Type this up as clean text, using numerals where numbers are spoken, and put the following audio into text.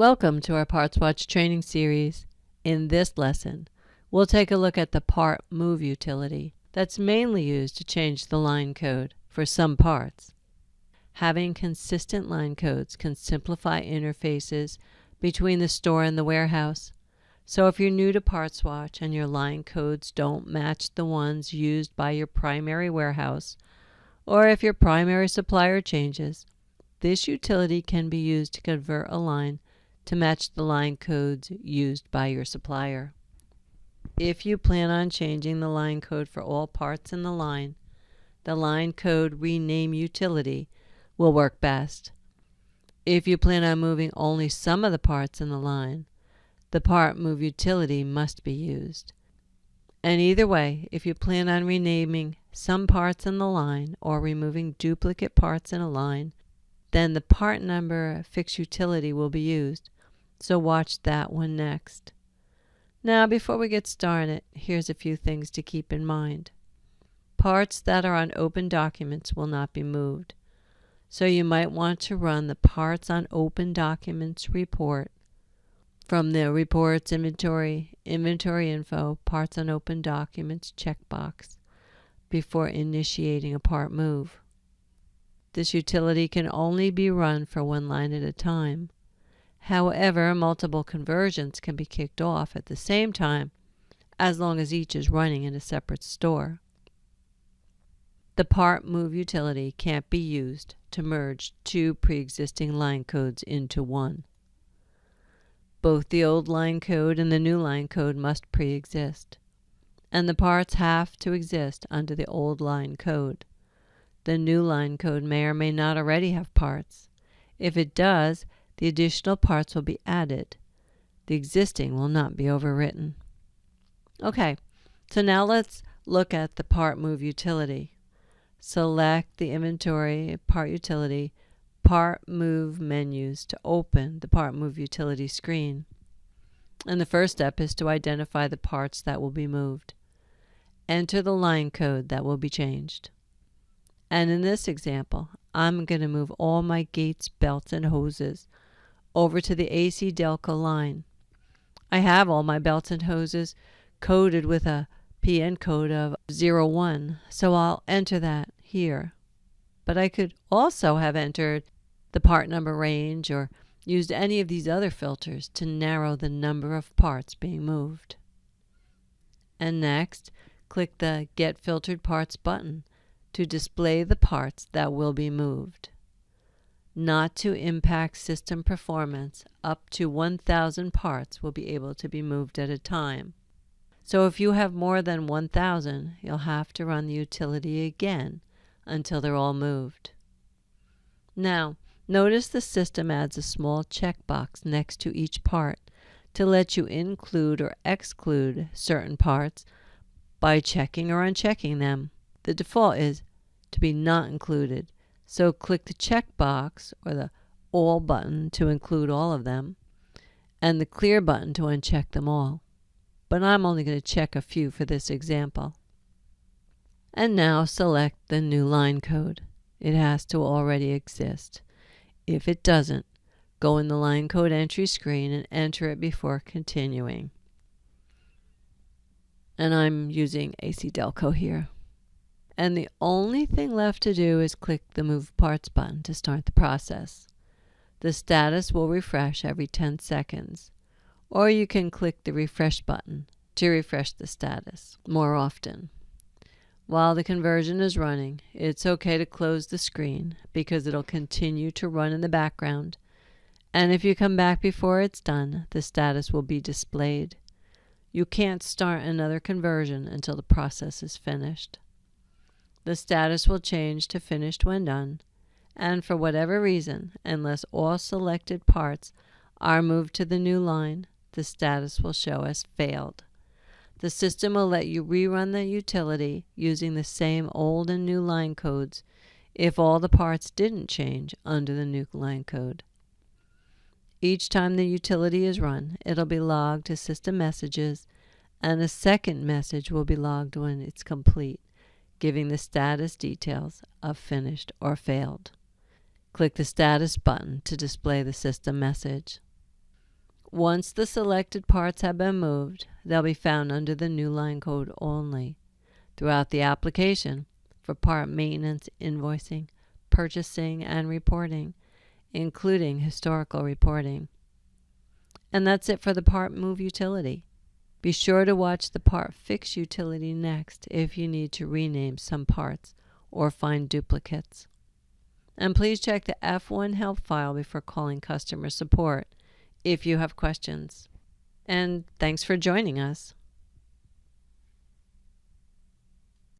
Welcome to our Parts Watch training series. In this lesson, we'll take a look at the part move utility that's mainly used to change the line code for some parts. Having consistent line codes can simplify interfaces between the store and the warehouse. So if you're new to Parts Watch and your line codes don't match the ones used by your primary warehouse, or if your primary supplier changes, this utility can be used to convert a line to match the line codes used by your supplier. If you plan on changing the line code for all parts in the line code rename utility will work best. If you plan on moving only some of the parts in the line, the part move utility must be used. And either way, if you plan on renaming some parts in the line or removing duplicate parts in a line, then the part number fix utility will be used, so watch that one next. Now, before we get started, here's a few things to keep in mind. Parts that are on open documents will not be moved, so you might want to run the Parts on Open Documents report from the Reports Inventory Info Parts on Open Documents checkbox before initiating a part move. This utility can only be run for one line at a time. However, multiple conversions can be kicked off at the same time as long as each is running in a separate store. The part move utility can't be used to merge two pre-existing line codes into one. Both the old line code and the new line code must pre-exist, and the parts have to exist under the old line code. The new line code may or may not already have parts. If it does, the additional parts will be added. The existing will not be overwritten. Okay, so now let's look at the part move utility. Select the inventory part utility, part move menus to open the part move utility screen. And the first step is to identify the parts that will be moved. Enter the line code that will be changed. And in this example, I'm going to move all my gates, belts, and hoses over to the AC Delco line. I have all my belts and hoses coded with a PN code of 01, so I'll enter that here. But I could also have entered the part number range or used any of these other filters to narrow the number of parts being moved. And next, click the Get Filtered Parts button to display the parts that will be moved. Not to impact system performance, up to 1,000 parts will be able to be moved at a time. So if you have more than 1,000, you'll have to run the utility again until they're all moved. Now, notice the system adds a small checkbox next to each part to let you include or exclude certain parts by checking or unchecking them. The default is to be not included, so click the checkbox or the All button to include all of them, and the Clear button to uncheck them all. But I'm only going to check a few for this example. And now select the new line code. It has to already exist. If it doesn't, go in the line code entry screen and enter it before continuing. And I'm using AC Delco here. And the only thing left to do is click the Move Parts button to start the process. The status will refresh every 10 seconds, or you can click the Refresh button to refresh the status more often. While the conversion is running, it's okay to close the screen because it'll continue to run in the background, and if you come back before it's done, the status will be displayed. You can't start another conversion until the process is finished. The status will change to finished when done, and for whatever reason, unless all selected parts are moved to the new line, the status will show as failed. The system will let you rerun the utility using the same old and new line codes if all the parts didn't change under the new line code. Each time the utility is run, it'll be logged to System Messages, and a second message will be logged when it's complete, giving the status details of finished or failed. Click the Status button to display the system message. Once the selected parts have been moved, they'll be found under the new line code only. Throughout the application, for part maintenance, invoicing, purchasing, and reporting, including historical reporting. And that's it for the part move utility. Be sure to watch the part fix utility next if you need to rename some parts or find duplicates. And please check the F1 help file before calling customer support if you have questions. And thanks for joining us.